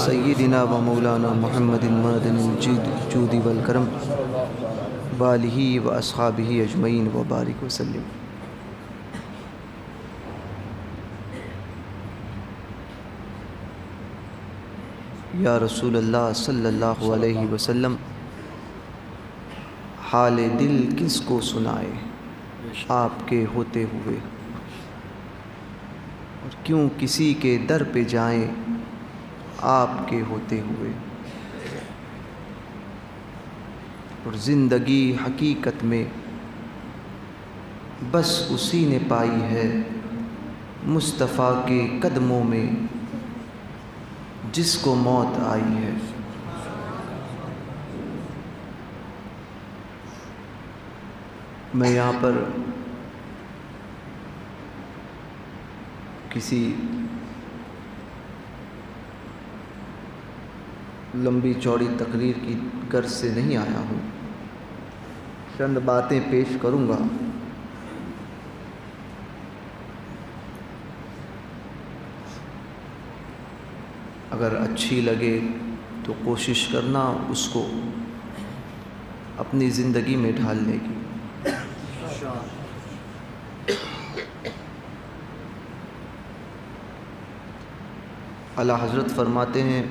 سیدنا و مولانا محمد معدن الجود والکرم وآلہ و اصحابہ اجمعین وبارک وسلم۔ یا رسول اللہ صلی اللہ علیہ وسلم، حال دل کس کو سنائے آپ کے ہوتے ہوئے، اور کیوں کسی کے در پہ جائیں آپ کے ہوتے ہوئے، اور زندگی حقیقت میں بس اسی نے پائی ہے مصطفیٰ کے قدموں میں جس کو موت آئی ہے۔ میں یہاں پر کسی لمبی چوڑی تقریر کی غرض سے نہیں آیا ہوں، چند باتیں پیش کروں گا۔ اگر اچھی لگے تو کوشش کرنا اس کو اپنی زندگی میں ڈھالنے کی۔ اعلیٰ حضرت فرماتے ہیں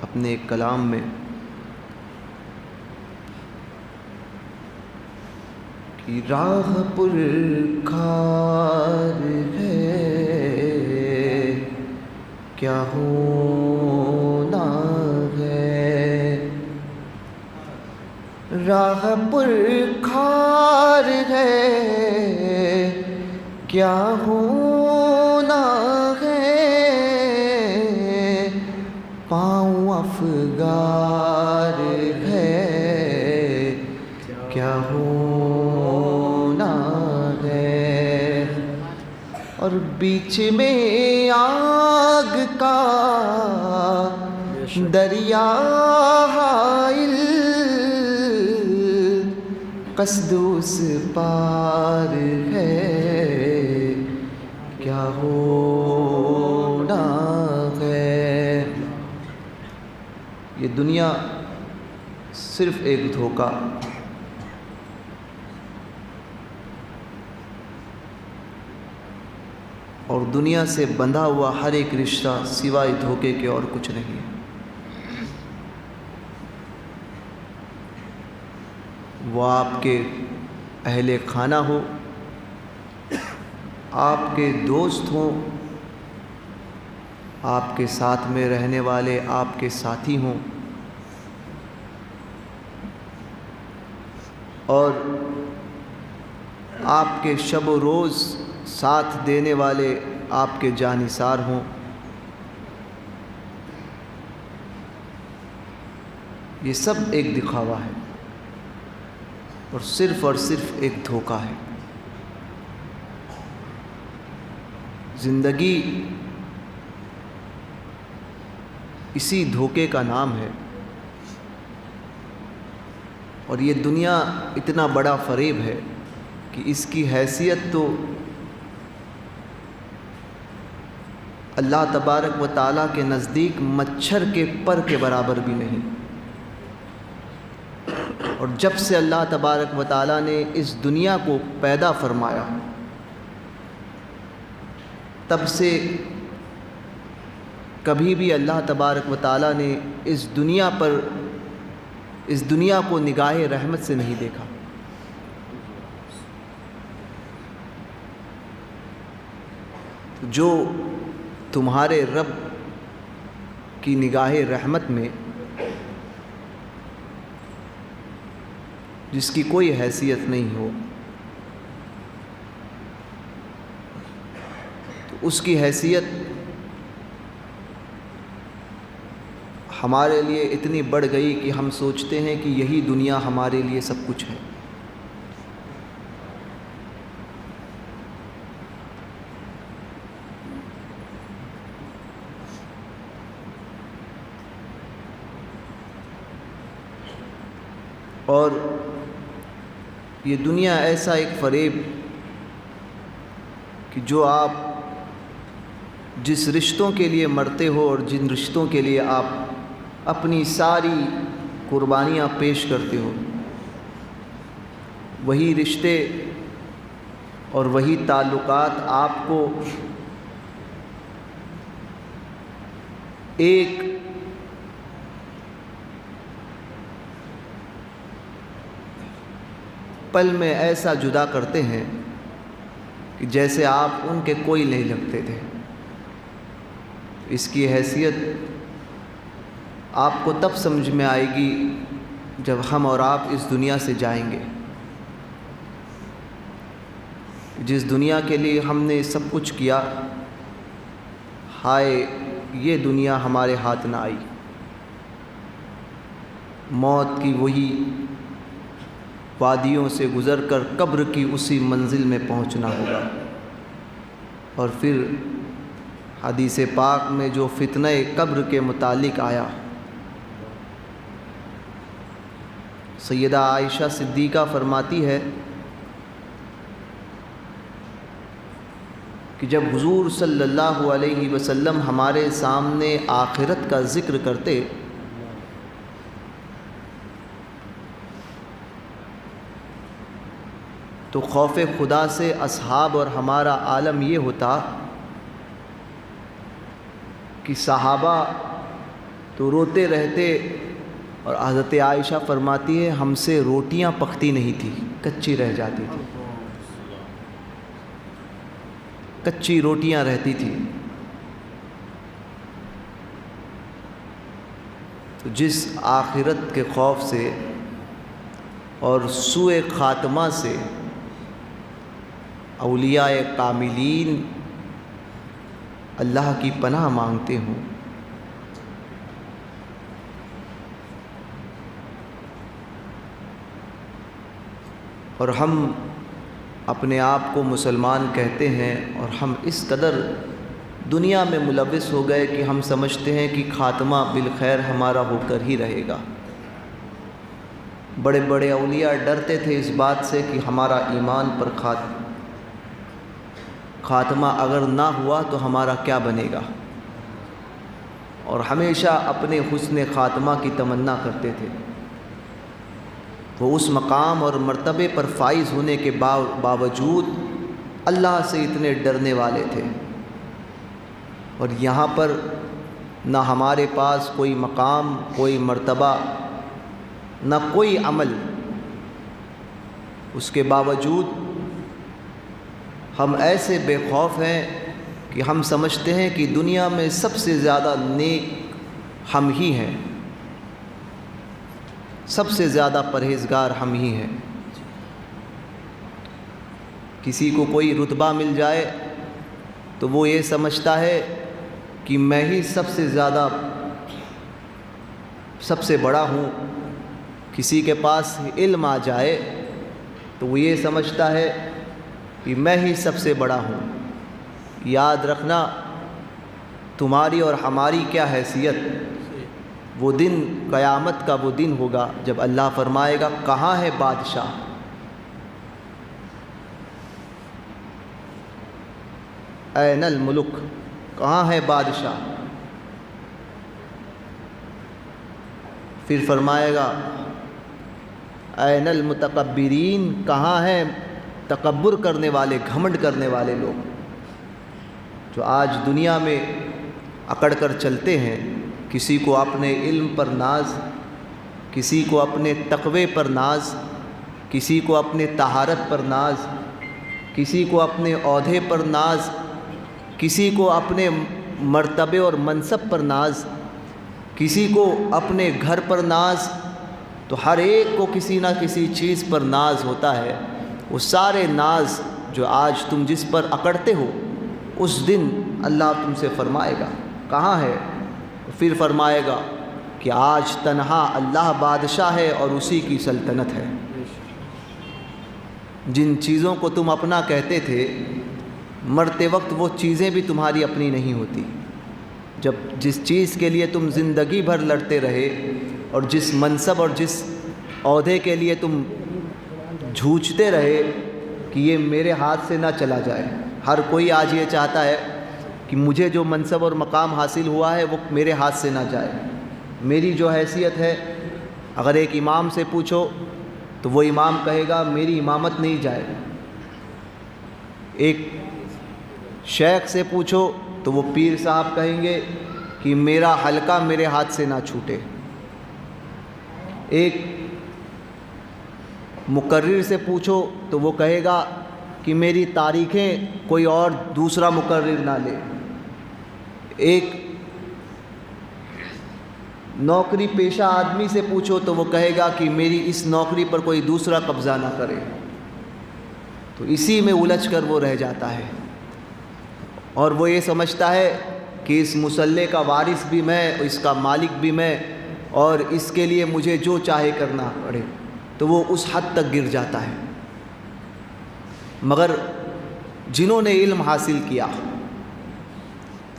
اپنے ایک کلام میں کہ راہ پر کھار ہے کیا ہونا ہے، راہ پر کھار ہے کیا ہونا ہے، پاؤں افگار ہے کیا ہونا ہے، اور بیچ میں آگ کا دریا حائل، قصد اس پار ہے کیا ہونا ہے۔ یہ دنیا صرف ایک دھوکہ، اور دنیا سے بندھا ہوا ہر ایک رشتہ سوائے دھوکے کے اور کچھ نہیں ہے۔ وہ آپ کے اہل خانہ ہو، آپ کے دوست ہوں، آپ کے ساتھ میں رہنے والے آپ کے ساتھی ہوں، اور آپ کے شب و روز ساتھ دینے والے آپ کے جانثار ہوں، یہ سب ایک دکھاوا ہے اور صرف ایک دھوکہ ہے۔ زندگی اسی دھوکے کا نام ہے، اور یہ دنیا اتنا بڑا فریب ہے کہ اس کی حیثیت تو اللہ تبارک و تعالیٰ کے نزدیک مچھر کے پر کے برابر بھی نہیں۔ اور جب سے اللہ تبارک و تعالیٰ نے اس دنیا کو پیدا فرمایا، تب سے کبھی بھی اللہ تبارک و تعالیٰ نے اس دنیا کو نگاہ رحمت سے نہیں دیکھا۔ جو تمہارے رب کی نگاہ رحمت میں جس کی کوئی حیثیت نہیں ہو، تو اس کی حیثیت ہمارے لیے اتنی بڑھ گئی کہ ہم سوچتے ہیں کہ یہی دنیا ہمارے لیے سب کچھ ہے۔ اور یہ دنیا ایسا ایک فریب کہ جو آپ جس رشتوں کے لیے مرتے ہو اور جن رشتوں کے لیے آپ اپنی ساری قربانیاں پیش کرتے ہو، وہی رشتے اور وہی تعلقات آپ کو ایک پل میں ایسا جدا کرتے ہیں کہ جیسے آپ ان کے کوئی نہیں لگتے تھے۔ اس کی حیثیت آپ کو تب سمجھ میں آئے گی جب ہم اور آپ اس دنیا سے جائیں گے۔ جس دنیا کے لیے ہم نے سب کچھ کیا، ہائے یہ دنیا ہمارے ہاتھ نہ آئی۔ موت کی وہی وادیوں سے گزر کر قبر کی اسی منزل میں پہنچنا ہوگا، اور پھر حدیث پاک میں جو فتنہ قبر کے متعلق آیا، سیدہ عائشہ صدیقہ فرماتی ہے کہ جب حضور صلی اللہ علیہ وسلم ہمارے سامنے آخرت کا ذکر کرتے تو خوف خدا سے اصحاب اور ہمارا عالم یہ ہوتا کہ صحابہ تو روتے رہتے، اور حضرت عائشہ فرماتی ہے ہم سے روٹیاں پکتی نہیں تھی، کچی رہ جاتی تھی، کچی روٹیاں رہتی تھی۔ تو جس آخرت کے خوف سے اور سوء خاتمہ سے اولیاء کاملین اللہ کی پناہ مانگتے ہوں، اور ہم اپنے آپ کو مسلمان کہتے ہیں، اور ہم اس قدر دنیا میں ملوث ہو گئے کہ ہم سمجھتے ہیں کہ خاتمہ بالخیر ہمارا ہو کر ہی رہے گا۔ بڑے بڑے اولیاء ڈرتے تھے اس بات سے کہ ہمارا ایمان پر خاتمہ اگر نہ ہوا تو ہمارا کیا بنے گا، اور ہمیشہ اپنے حسن خاتمہ کی تمنا کرتے تھے۔ وہ اس مقام اور مرتبے پر فائز ہونے کے باوجود اللہ سے اتنے ڈرنے والے تھے، اور یہاں پر نہ ہمارے پاس کوئی مقام، کوئی مرتبہ، نہ کوئی عمل، اس کے باوجود ہم ایسے بے خوف ہیں کہ ہم سمجھتے ہیں کہ دنیا میں سب سے زیادہ نیک ہم ہی ہیں، سب سے زیادہ پرہیزگار ہم ہی ہیں۔ کسی کو کوئی رتبہ مل جائے تو وہ یہ سمجھتا ہے کہ میں ہی سب سے زیادہ سب سے بڑا ہوں۔ کسی کے پاس علم آ جائے تو وہ یہ سمجھتا ہے کہ میں ہی سب سے بڑا ہوں۔ یاد رکھنا تمہاری اور ہماری کیا حیثیت، وہ دن قیامت کا وہ دن ہوگا جب اللہ فرمائے گا کہاں ہے بادشاہ، این الملک، کہاں ہے بادشاہ؟ پھر فرمائے گا این المتکبرین، کہاں ہیں تکبر کرنے والے، گھمنڈ کرنے والے لوگ جو آج دنیا میں اکڑ کر چلتے ہیں۔ کسی کو اپنے علم پر ناز، کسی کو اپنے تقوی پر ناز، کسی کو اپنے طہارت پر ناز، کسی کو اپنے عہدے پر ناز، کسی کو اپنے مرتبے اور منصب پر ناز، کسی کو اپنے گھر پر ناز۔ تو ہر ایک کو کسی نہ کسی چیز پر ناز ہوتا ہے۔ وہ سارے ناز جو آج تم جس پر اکڑتے ہو، اس دن اللہ تم سے فرمائے گا کہاں ہے؟ پھر فرمائے گا کہ آج تنہا اللہ بادشاہ ہے اور اسی کی سلطنت ہے۔ جن چیزوں کو تم اپنا کہتے تھے، مرتے وقت وہ چیزیں بھی تمہاری اپنی نہیں ہوتی۔ جب جس چیز کے لیے تم زندگی بھر لڑتے رہے، اور جس منصب اور جس عہدے کے لیے تم جھوجتے رہے کہ یہ میرے ہاتھ سے نہ چلا جائے، ہر کوئی آج یہ چاہتا ہے کہ مجھے جو منصب اور مقام حاصل ہوا ہے وہ میرے ہاتھ سے نہ جائے. میری جو حیثیت ہے، اگر ایک امام سے پوچھو تو وہ امام کہے گا میری امامت نہیں جائے. ایک شیخ سے پوچھو تو وہ پیر صاحب کہیں گے کہ میرا حلقہ میرے ہاتھ سے نہ چھوٹے. ایک مقرر سے پوچھو تو وہ کہے گا کہ میری تاریخیں کوئی اور دوسرا مقرر نہ لے. ایک نوکری پیشہ آدمی سے پوچھو تو وہ کہے گا کہ میری اس نوکری پر کوئی دوسرا قبضہ نہ کرے. تو اسی میں الجھ کر وہ رہ جاتا ہے، اور وہ یہ سمجھتا ہے کہ اس مسلح کا وارث بھی میں، اس کا مالک بھی میں، اور اس کے لیے مجھے جو چاہے کرنا پڑے. تو وہ اس حد تک گر جاتا ہے. مگر جنہوں نے علم حاصل کیا،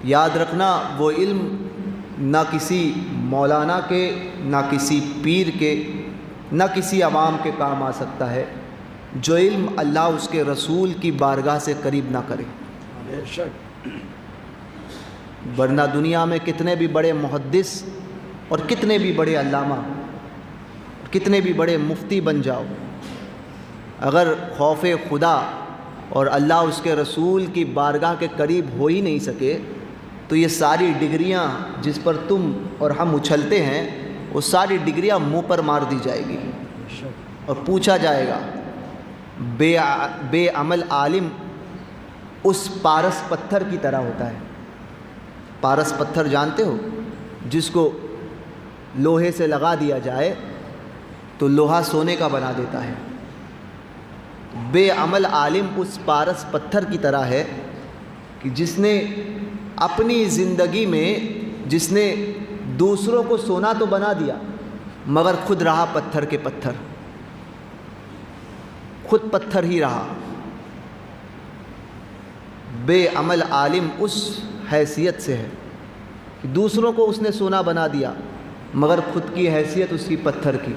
یاد رکھنا وہ علم نہ کسی مولانا کے، نہ کسی پیر کے، نہ کسی عوام کے کام آ سکتا ہے جو علم اللہ اس کے رسول کی بارگاہ سے قریب نہ کرے. ورنہ دنیا میں کتنے بھی بڑے محدث اور کتنے بھی بڑے علامہ، کتنے بھی بڑے مفتی بن جاؤ، اگر خوف خدا اور اللہ اس کے رسول کی بارگاہ کے قریب ہو ہی نہیں سکے تو یہ ساری ڈگریاں جس پر تم اور ہم اچھلتے ہیں وہ ساری ڈگریاں منہ پر مار دی جائے گی اور پوچھا جائے گا. بے عمل عالم اس پارس پتھر کی طرح ہوتا ہے. پارس پتھر جانتے ہو، جس کو لوہے سے لگا دیا جائے تو لوہا سونے کا بنا دیتا ہے. بے عمل عالم اس پارس پتھر کی طرح ہے کہ جس نے اپنی زندگی میں، جس نے دوسروں کو سونا تو بنا دیا مگر خود رہا پتھر کے پتھر، خود پتھر ہی رہا. بے عمل عالم اس حیثیت سے ہے کہ دوسروں کو اس نے سونا بنا دیا مگر خود کی حیثیت اس کی پتھر کی.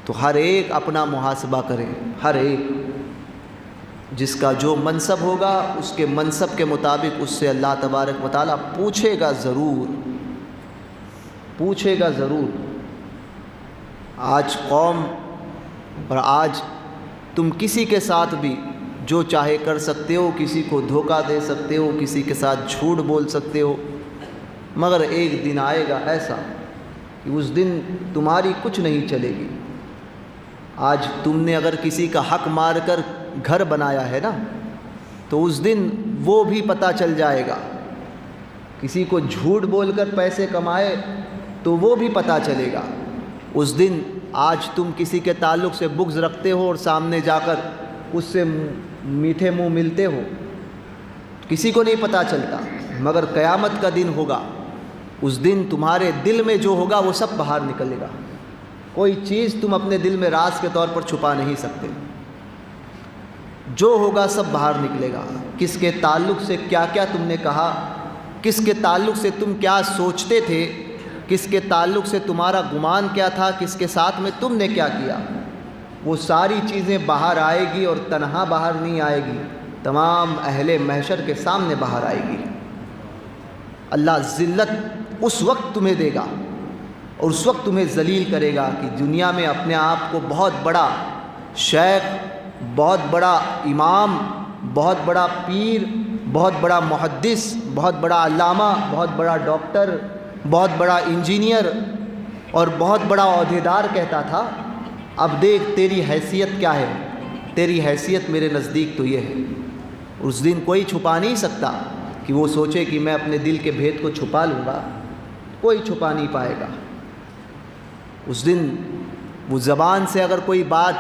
تو ہر ایک اپنا محاسبہ کرے. ہر ایک جس کا جو منصب ہوگا اس کے منصب کے مطابق اس سے اللہ تبارک و تعالیٰ پوچھے گا ضرور، پوچھے گا ضرور. آج قوم اور آج تم کسی کے ساتھ بھی جو چاہے کر سکتے ہو، کسی کو دھوکہ دے سکتے ہو، کسی کے ساتھ جھوٹ بول سکتے ہو، مگر ایک دن آئے گا ایسا کہ اس دن تمہاری کچھ نہیں چلے گی. آج تم نے اگر کسی کا حق مار کر گھر بنایا ہے نا تو اس دن وہ بھی پتہ چل جائے گا. کسی کو جھوٹ بول کر پیسے کمائے تو وہ بھی پتہ چلے گا اس دن. آج تم کسی کے تعلق سے بغض رکھتے ہو اور سامنے جا کر اس سے میٹھے منہ ملتے ہو، کسی کو نہیں پتہ چلتا، مگر قیامت کا دن ہوگا، اس دن تمہارے دل میں جو ہوگا وہ سب باہر نکلے گا. کوئی چیز تم اپنے دل میں راز کے طور پر چھپا نہیں سکتے. جو ہوگا سب باہر نکلے گا. کس کے تعلق سے کیا کیا تم نے کہا، کس کے تعلق سے تم کیا سوچتے تھے، کس کے تعلق سے تمہارا گمان کیا تھا، کس کے ساتھ میں تم نے کیا کیا، وہ ساری چیزیں باہر آئے گی. اور تنہا باہر نہیں آئے گی، تمام اہل محشر کے سامنے باہر آئے گی. اللہ ذلت اس وقت تمہیں دے گا اور اس وقت تمہیں ذلیل کرے گا کہ دنیا میں اپنے آپ کو بہت بڑا شیخ، بہت بڑا امام، بہت بڑا پیر، بہت بڑا محدث، بہت بڑا علامہ، بہت بڑا ڈاکٹر، بہت بڑا انجینئر اور بہت بڑا عہدیدار کہتا تھا. اب دیکھ تیری حیثیت کیا ہے. تیری حیثیت میرے نزدیک تو یہ ہے. اس دن کوئی چھپا نہیں سکتا کہ وہ سوچے کہ میں اپنے دل کے بھید کو چھپا لوں گا، کوئی چھپا نہیں پائے گا. اس دن وہ زبان سے اگر کوئی بات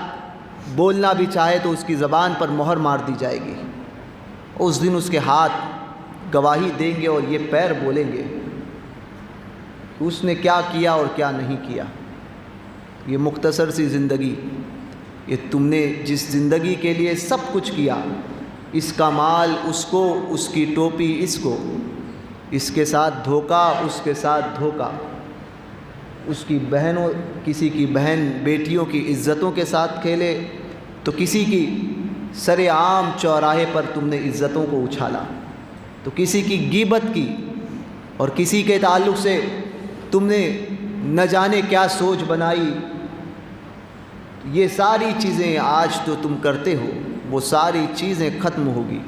بولنا بھی چاہے تو اس کی زبان پر مہر مار دی جائے گی. اس دن اس کے ہاتھ گواہی دیں گے اور یہ پیر بولیں گے کہ اس نے کیا کیا اور کیا نہیں کیا. یہ مختصر سی زندگی، یہ تم نے جس زندگی کے لیے سب کچھ کیا، اس کا مال اس کو، اس کی ٹوپی اس کو، اس کے ساتھ دھوکہ، اس کے ساتھ دھوکہ، اس کی بہنوں، کسی کی بہن بیٹیوں کی عزتوں کے ساتھ کھیلے تو کسی کی سر عام چوراہے پر تم نے عزتوں کو اچھالا، تو کسی کی غیبت کی اور کسی کے تعلق سے تم نے نہ جانے کیا سوچ بنائی، یہ ساری چیزیں آج تو تم کرتے ہو وہ ساری چیزیں ختم ہوگی،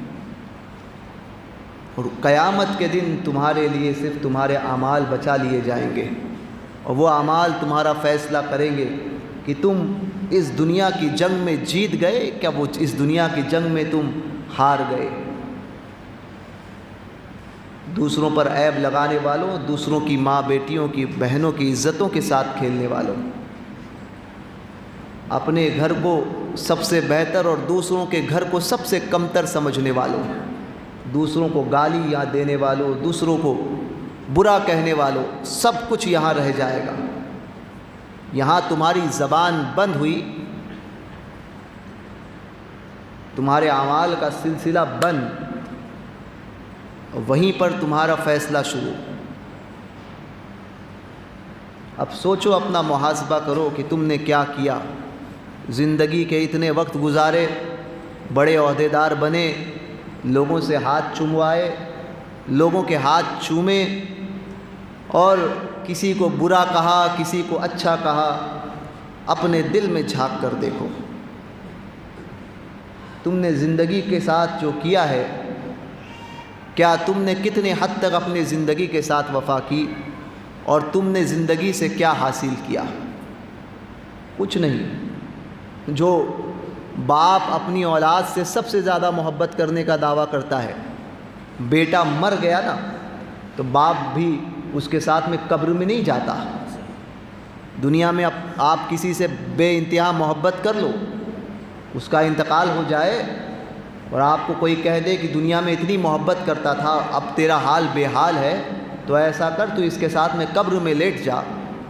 اور قیامت کے دن تمہارے لیے صرف تمہارے اعمال بچا لیے جائیں گے، اور وہ اعمال تمہارا فیصلہ کریں گے کہ تم اس دنیا کی جنگ میں جیت گئے کیا وہ اس دنیا کی جنگ میں تم ہار گئے۔ دوسروں پر عیب لگانے والوں، دوسروں کی ماں بیٹیوں کی بہنوں کی عزتوں کے ساتھ کھیلنے والوں، اپنے گھر کو سب سے بہتر اور دوسروں کے گھر کو سب سے کمتر سمجھنے والوں، دوسروں کو گالی یا دینے والوں، دوسروں کو برا کہنے والوں، سب کچھ یہاں رہ جائے گا۔ یہاں تمہاری زبان بند ہوئی، تمہارے اعمال کا سلسلہ بند، وہیں پر تمہارا فیصلہ شروع۔ اب سوچو، اپنا محاسبہ کرو کہ تم نے کیا کیا۔ زندگی کے اتنے وقت گزارے، بڑے عہدیدار بنے، لوگوں سے ہاتھ چوموائے، لوگوں کے ہاتھ چومے، اور کسی کو برا کہا، کسی کو اچھا کہا۔ اپنے دل میں جھانک کر دیکھو، تم نے زندگی کے ساتھ جو کیا ہے، کیا تم نے کتنے حد تک اپنی زندگی کے ساتھ وفا کی، اور تم نے زندگی سے کیا حاصل کیا؟ کچھ نہیں۔ جو باپ اپنی اولاد سے سب سے زیادہ محبت کرنے کا دعویٰ کرتا ہے، بیٹا مر گیا نا تو باپ بھی اس کے ساتھ میں قبر میں نہیں جاتا۔ دنیا میں آپ کسی سے بے انتہا محبت کر لو، اس کا انتقال ہو جائے اور آپ کو کوئی کہہ دے کہ دنیا میں اتنی محبت کرتا تھا، اب تیرا حال بے حال ہے، تو ایسا کر تو اس کے ساتھ میں قبر میں لیٹ جا،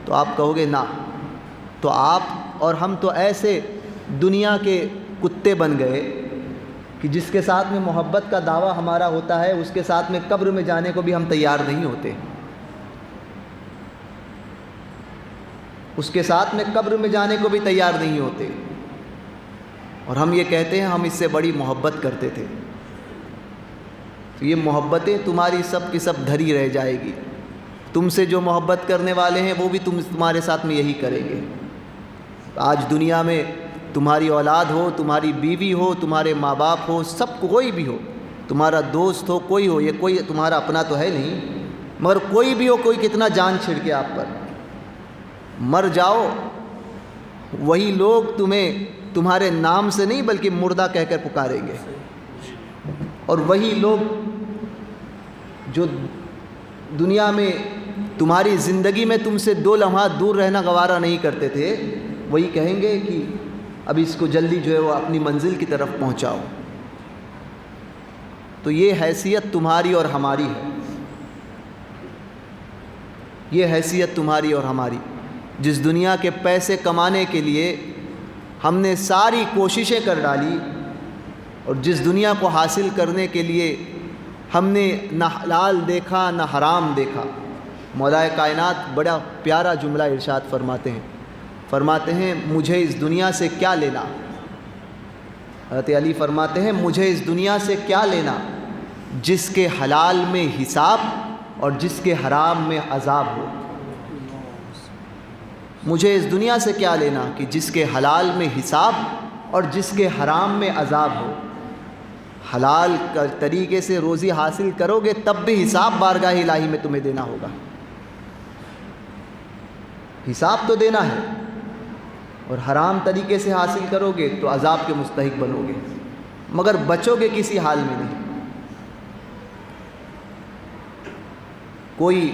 تو آپ کہو گے نہ۔ تو آپ اور ہم تو ایسے دنیا کے کتے بن گئے کہ جس کے ساتھ میں محبت کا دعویٰ ہمارا ہوتا ہے، اس کے ساتھ میں قبر میں جانے کو بھی ہم تیار نہیں ہوتے، اس کے ساتھ میں قبر میں جانے کو بھی تیار نہیں ہوتے، اور ہم یہ کہتے ہیں ہم اس سے بڑی محبت کرتے تھے۔ تو یہ محبتیں تمہاری سب کی سب دھری رہ جائے گی۔ تم سے جو محبت کرنے والے ہیں وہ بھی تمہارے ساتھ میں یہی کریں گے۔ آج دنیا میں تمہاری اولاد ہو، تمہاری بیوی ہو، تمہارے ماں باپ ہو، سب کوئی بھی ہو، تمہارا دوست ہو، کوئی ہو، یہ کوئی تمہارا اپنا تو ہے نہیں، مگر کوئی بھی ہو، کوئی کتنا جان چھڑکے آپ پر، مر جاؤ وہی لوگ تمہیں تمہارے نام سے نہیں بلکہ مردہ کہہ کر پکاریں گے، اور وہی لوگ جو دنیا میں تمہاری زندگی میں تم سے 2 لمحات دور رہنا گوارا نہیں کرتے تھے، وہی کہیں گے کہ اب اس کو جلدی جو ہے وہ اپنی منزل کی طرف پہنچاؤ۔ تو یہ حیثیت تمہاری اور ہماری ہے، یہ حیثیت تمہاری اور ہماری، جس دنیا کے پیسے کمانے کے لیے ہم نے ساری کوششیں کر ڈالی، اور جس دنیا کو حاصل کرنے کے لیے ہم نے نہ حلال دیکھا نہ حرام دیکھا۔ مولا کائنات بڑا پیارا جملہ ارشاد فرماتے ہیں مجھے اس دنیا سے کیا لینا، حضرت علی فرماتے ہیں مجھے اس دنیا سے کیا لینا جس کے حلال میں حساب اور جس کے حرام میں عذاب ہو۔ مجھے اس دنیا سے کیا لینا کہ جس کے حلال میں حساب اور جس کے حرام میں عذاب ہو۔ حلال طریقے سے روزی حاصل کرو گے تب بھی حساب بارگاہ الہی میں تمہیں دینا ہوگا، حساب تو دینا ہے، اور حرام طریقے سے حاصل کرو گے تو عذاب کے مستحق بنو گے، مگر بچو گے کسی حال میں نہیں۔ کوئی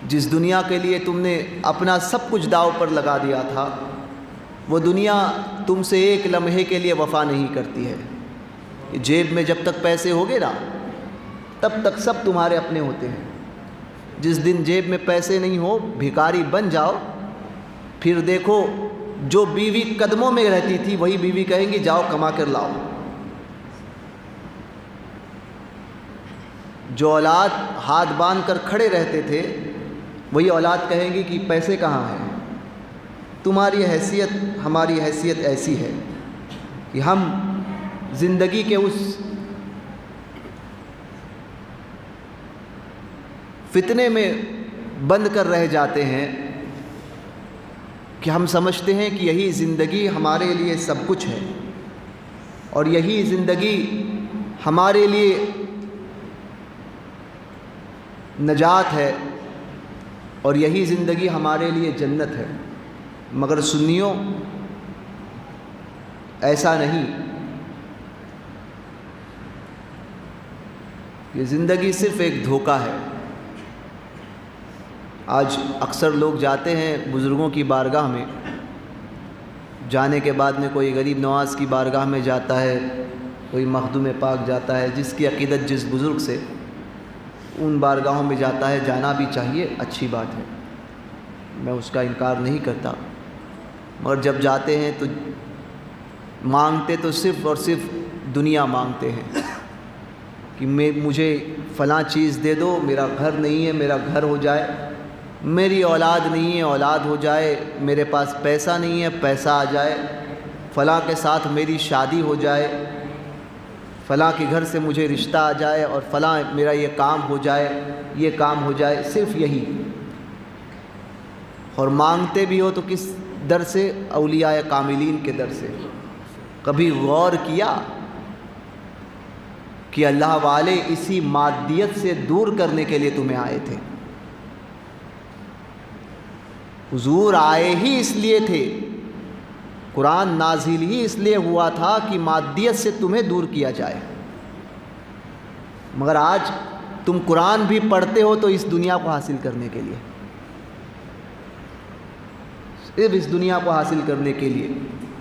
جس دنیا کے لیے تم نے اپنا سب کچھ داؤ پر لگا دیا تھا، وہ دنیا تم سے ایک لمحے کے لیے وفا نہیں کرتی ہے۔ جیب میں جب تک پیسے ہوگے نا تب تک سب تمہارے اپنے ہوتے ہیں، جس دن جیب میں پیسے نہیں ہو بھکاری بن جاؤ، پھر دیکھو جو بیوی قدموں میں رہتی تھی وہی بیوی کہیں گی جاؤ کما کر لاؤ، جو اولاد ہاتھ باندھ کر کھڑے رہتے تھے وہی اولاد کہیں گی کہ پیسے کہاں ہیں۔ تمہاری حیثیت ہماری حیثیت ایسی ہے کہ ہم زندگی کے اس فتنے میں بند کر رہ جاتے ہیں کہ ہم سمجھتے ہیں کہ یہی زندگی ہمارے لیے سب کچھ ہے، اور یہی زندگی ہمارے لیے نجات ہے، اور یہی زندگی ہمارے لیے جنت ہے۔ مگر سنیوں، ایسا نہیں۔ یہ زندگی صرف ایک دھوکہ ہے۔ آج اکثر لوگ جاتے ہیں بزرگوں کی بارگاہ میں، جانے کے بعد میں کوئی غریب نواز کی بارگاہ میں جاتا ہے، کوئی مخدوم پاک جاتا ہے، جس کی عقیدت جس بزرگ سے، ان بارگاہوں میں جاتا ہے۔ جانا بھی چاہیے، اچھی بات ہے، میں اس کا انکار نہیں کرتا، مگر جب جاتے ہیں تو مانگتے تو صرف اور صرف دنیا مانگتے ہیں کہ مجھے فلاں چیز دے دو، میرا گھر نہیں ہے، میرا گھر ہو جائے، میری اولاد نہیں ہے، اولاد ہو جائے، میرے پاس پیسہ نہیں ہے، پیسہ آ جائے، فلاں کے ساتھ میری شادی ہو جائے، فلاں کے گھر سے مجھے رشتہ آ جائے، اور فلاں میرا یہ کام ہو جائے، یہ کام ہو جائے، صرف یہی۔ اور مانگتے بھی ہو تو کس در سے؟ اولیاء کاملین کے در سے۔ کبھی غور کیا کہ اللہ والے اسی مادیت سے دور کرنے کے لیے تمہیں آئے تھے؟ حضور آئے ہی اس لیے تھے، قرآن نازل ہی اس لیے ہوا تھا کہ مادیت سے تمہیں دور کیا جائے۔ مگر آج تم قرآن بھی پڑھتے ہو تو اس دنیا کو حاصل کرنے کے لیے، صرف اس دنیا کو حاصل کرنے کے لیے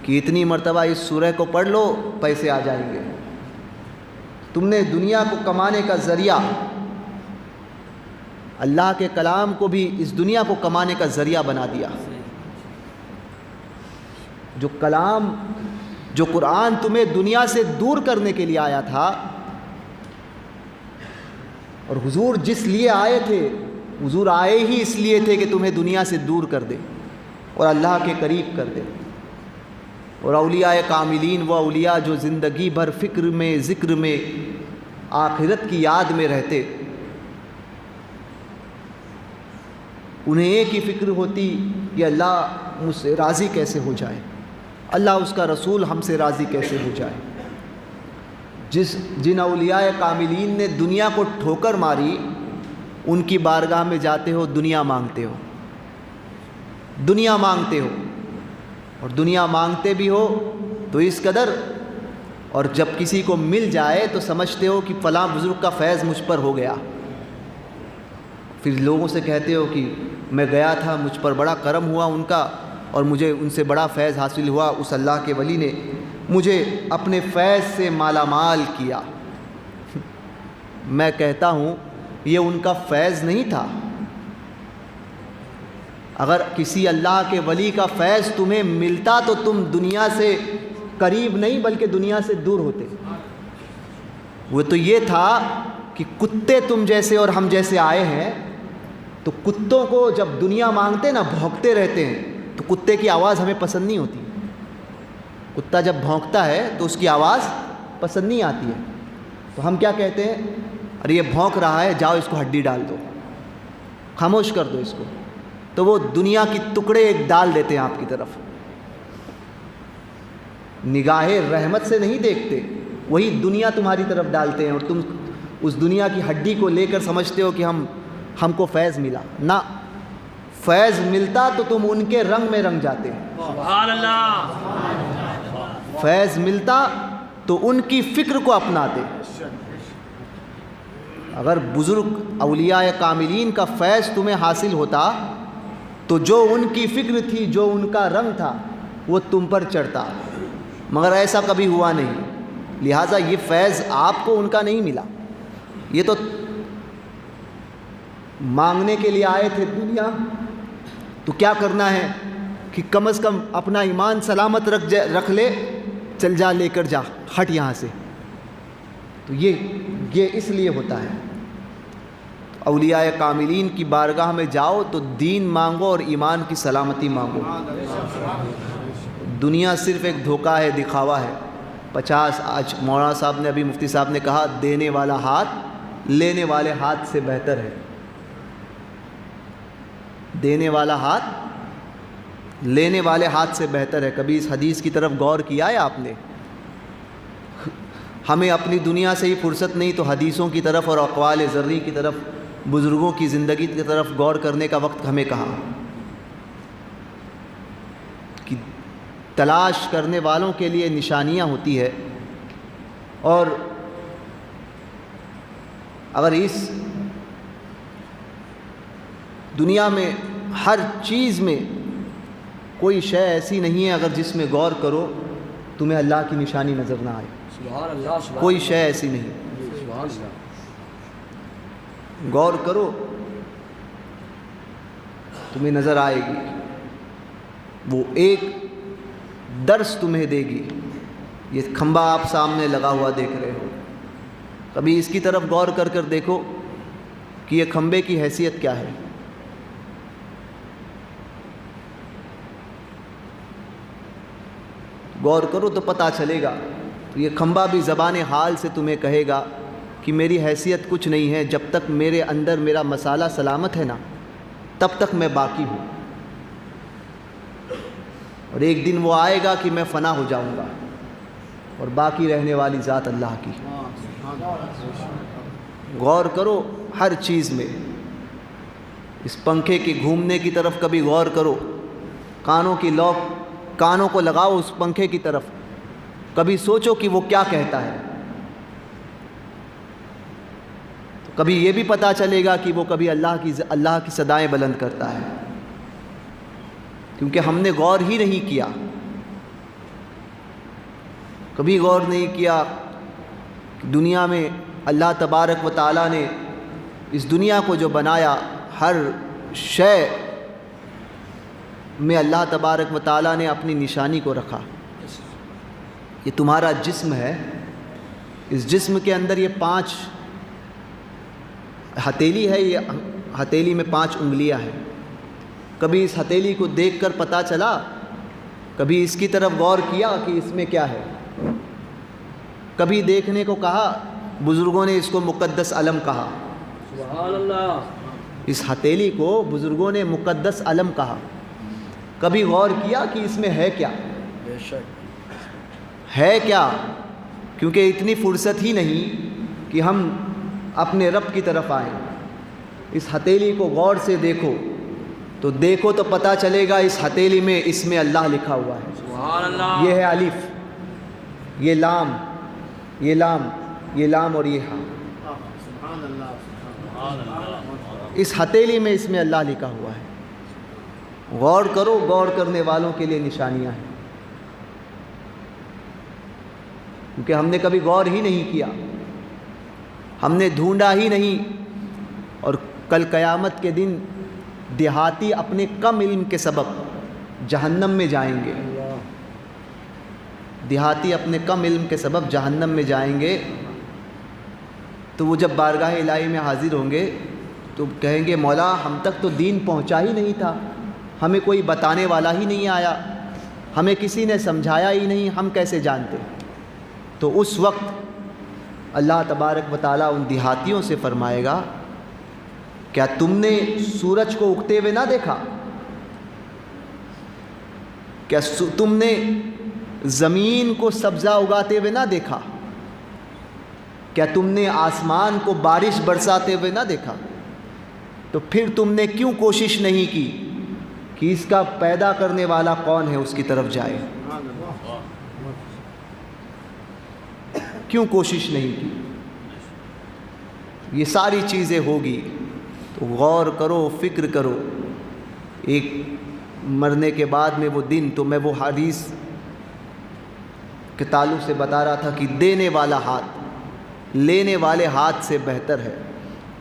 کہ اتنی مرتبہ اس سورہ کو پڑھ لو، پیسے آ جائیں گے۔ تم نے دنیا کو کمانے کا ذریعہ، اللہ کے کلام کو بھی اس دنیا کو کمانے کا ذریعہ بنا دیا۔ جو کلام، جو قرآن تمہیں دنیا سے دور کرنے کے لیے آیا تھا، اور حضور جس لیے آئے تھے، حضور آئے ہی اس لیے تھے کہ تمہیں دنیا سے دور کر دے اور اللہ کے قریب کر دے۔ اور اولیاء کاملین وہ اولیاء جو زندگی بھر فکر میں، ذکر میں، آخرت کی یاد میں رہتے، انہیں ایک ہی فکر ہوتی کہ اللہ مجھ سے راضی کیسے ہو جائے، اللہ اس کا رسول ہم سے راضی کیسے ہو جائے۔ جن اولیاء کاملین نے دنیا کو ٹھوکر ماری، ان کی بارگاہ میں جاتے ہو، دنیا مانگتے ہو، دنیا مانگتے ہو، اور دنیا مانگتے بھی ہو تو اس قدر، اور جب کسی کو مل جائے تو سمجھتے ہو کہ فلاں بزرگ کا فیض مجھ پر ہو گیا، پھر لوگوں سے کہتے ہو کہ میں گیا تھا، مجھ پر بڑا کرم ہوا ان کا، اور مجھے ان سے بڑا فیض حاصل ہوا، اس اللہ کے ولی نے مجھے اپنے فیض سے مالا مال کیا۔ میں کہتا ہوں یہ ان کا فیض نہیں تھا۔ اگر کسی اللہ کے ولی کا فیض تمہیں ملتا تو تم دنیا سے قریب نہیں بلکہ دنیا سے دور ہوتے۔ وہ تو یہ تھا کہ کتے تم جیسے اور ہم جیسے آئے ہیں، تو کتوں کو جب دنیا مانگتے نا، بھونکتے رہتے ہیں، تو کتے کی آواز ہمیں پسند نہیں ہوتی۔ کتا جب بھونکتا ہے تو اس کی آواز پسند نہیں آتی ہے، تو ہم کیا کہتے ہیں؟ ارے یہ بھونک رہا ہے، جاؤ اس کو ہڈی ڈال دو، خاموش کر دو اس کو۔ تو وہ دنیا کی ٹکڑے ایک ڈال دیتے ہیں آپ کی طرف، نگاہ رحمت سے نہیں دیکھتے، وہی دنیا تمہاری طرف ڈالتے ہیں، اور تم اس دنیا کی ہڈی کو لے کر سمجھتے ہو کہ ہم کو فیض ملا۔ نہ، فیض ملتا تو تم ان کے رنگ میں رنگ جاتے۔ سبحان اللہ۔ فیض ملتا تو ان کی فکر کو اپناتے۔ اگر بزرگ اولیاء کاملین کا فیض تمہیں حاصل ہوتا تو جو ان کی فکر تھی، جو ان کا رنگ تھا، وہ تم پر چڑھتا، مگر ایسا کبھی ہوا نہیں۔ لہٰذا یہ فیض آپ کو ان کا نہیں ملا، یہ تو مانگنے کے لیے آئے تھے دنیا، تو کیا کرنا ہے کہ کم از کم اپنا ایمان سلامت رکھ لے، چل جا، لے کر جا، ہٹ یہاں سے۔ تو یہ اس لیے ہوتا ہے۔ اولیاء کاملین کی بارگاہ میں جاؤ تو دین مانگو اور ایمان کی سلامتی مانگو۔ دنیا صرف ایک دھوکہ ہے، دکھاوا ہے۔ 50 آج مولانا صاحب نے ابھی مفتی صاحب نے کہا دینے والا ہاتھ لینے والے ہاتھ سے بہتر ہے. دینے والا ہاتھ لینے والے ہاتھ سے بہتر ہے. کبھی اس حدیث کی طرف غور کیا ہے آپ نے؟ ہمیں اپنی دنیا سے ہی فرصت نہیں تو حدیثوں کی طرف اور اقوال زرعی کی طرف، بزرگوں کی زندگی کی طرف غور کرنے کا وقت ہمیں کہاں؟ کہ تلاش کرنے والوں کے لیے نشانیاں ہوتی ہے. اور اگر اس دنیا میں ہر چیز میں کوئی شے ایسی نہیں ہے اگر جس میں غور کرو تمہیں اللہ کی نشانی نظر نہ آئے. سبحان اللہ. کوئی شے ایسی نہیں. سبحان اللہ. غور کرو تمہیں نظر آئے گی. وہ ایک درس تمہیں دے گی. یہ کھمبا آپ سامنے لگا ہوا دیکھ رہے ہو، کبھی اس کی طرف غور کر کر دیکھو کہ یہ کھمبے کی حیثیت کیا ہے. غور کرو تو پتہ چلے گا. تو یہ کھمبا بھی زبان حال سے تمہیں کہے گا کہ میری حیثیت کچھ نہیں ہے، جب تک میرے اندر میرا مسالہ سلامت ہے نا تب تک میں باقی ہوں. اور ایک دن وہ آئے گا کہ میں فنا ہو جاؤں گا اور باقی رہنے والی ذات اللہ کی. غور کرو ہر چیز میں. اس پنکھے کے گھومنے کی طرف کبھی غور کرو. کانوں کو لگاؤ اس پنکھے کی طرف، کبھی سوچو کہ وہ کیا کہتا ہے. کبھی یہ بھی پتہ چلے گا کہ وہ کبھی اللہ کی صدائیں بلند کرتا ہے، کیونکہ ہم نے غور ہی نہیں کیا. کبھی غور نہیں کیا کہ دنیا میں اللہ تبارک و تعالیٰ نے اس دنیا کو جو بنایا، ہر شے میں اللہ تبارک و تعالیٰ نے اپنی نشانی کو رکھا. یہ تمہارا جسم ہے، اس جسم کے اندر یہ 5 ہتھیلی ہے. یہ ہتھیلی میں 5 انگلیاں ہیں. کبھی اس ہتھیلی کو دیکھ کر پتہ چلا، کبھی اس کی طرف غور کیا کہ اس میں کیا ہے. کبھی دیکھنے کو کہا، بزرگوں نے اس کو مقدس علم کہا. سبحان اللہ. اس ہتھیلی کو بزرگوں نے مقدس علم کہا. کبھی غور کیا کہ اس میں ہے کیا؟ بے شک ہے کیا؟ کیونکہ اتنی فرصت ہی نہیں کہ ہم اپنے رب کی طرف آئیں. اس ہتھیلی کو غور سے دیکھو تو پتہ چلے گا اس ہتھیلی میں اس میں اللہ لکھا ہوا ہے. سبحان اللہ. یہ ہے الف، یہ لام، یہ لام، یہ لام اور یہ ہاں. سبحان اللہ. اس ہتھیلی میں اس میں اللہ لکھا ہوا ہے. غور کرو، غور کرنے والوں کے لیے نشانیاں ہیں. کیونکہ ہم نے کبھی غور ہی نہیں کیا، ہم نے ڈھونڈا ہی نہیں. اور کل قیامت کے دن دیہاتی اپنے کم علم کے سبب جہنم میں جائیں گے. دیہاتی اپنے کم علم کے سبب جہنم میں جائیں گے. تو وہ جب بارگاہ الہی میں حاضر ہوں گے تو کہیں گے مولا ہم تک تو دین پہنچا ہی نہیں تھا، ہمیں کوئی بتانے والا ہی نہیں آیا، ہمیں کسی نے سمجھایا ہی نہیں، ہم کیسے جانتے. تو اس وقت اللہ تبارک و تعالیٰ ان دیہاتیوں سے فرمائے گا کیا تم نے سورج کو اگتے ہوئے نہ دیکھا؟ کیا تم نے زمین کو سبزہ اگاتے ہوئے نہ دیکھا؟ کیا تم نے آسمان کو بارش برساتے ہوئے نہ دیکھا؟ تو پھر تم نے کیوں کوشش نہیں کی کہ اس کا پیدا کرنے والا کون ہے اس کی طرف جائے؟ کیوں کوشش نہیں کی؟ یہ ساری چیزیں ہوگی تو غور کرو، فکر کرو. ایک مرنے کے بعد میں وہ دن، تو میں وہ حدیث کے تعلق سے بتا رہا تھا کہ دینے والا ہاتھ لینے والے ہاتھ سے بہتر ہے.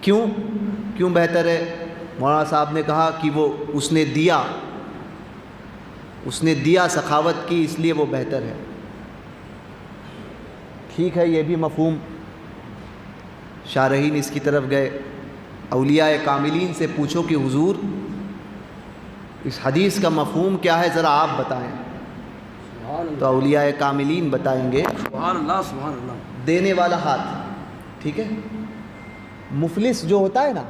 کیوں بہتر ہے؟ مولانا صاحب نے کہا کہ وہ اس نے دیا سخاوت کی، اس لیے وہ بہتر ہے. ٹھیک ہے، یہ بھی مفہوم. شارحین اس کی طرف گئے، اولیاء کاملین سے پوچھو کہ حضور اس حدیث کا مفہوم کیا ہے، ذرا آپ بتائیں. تو اولیاء کاملین بتائیں گے سبحان اللہ سبحان اللہ. دینے والا ہاتھ. ٹھیک ہے. مفلس جو ہوتا ہے نا،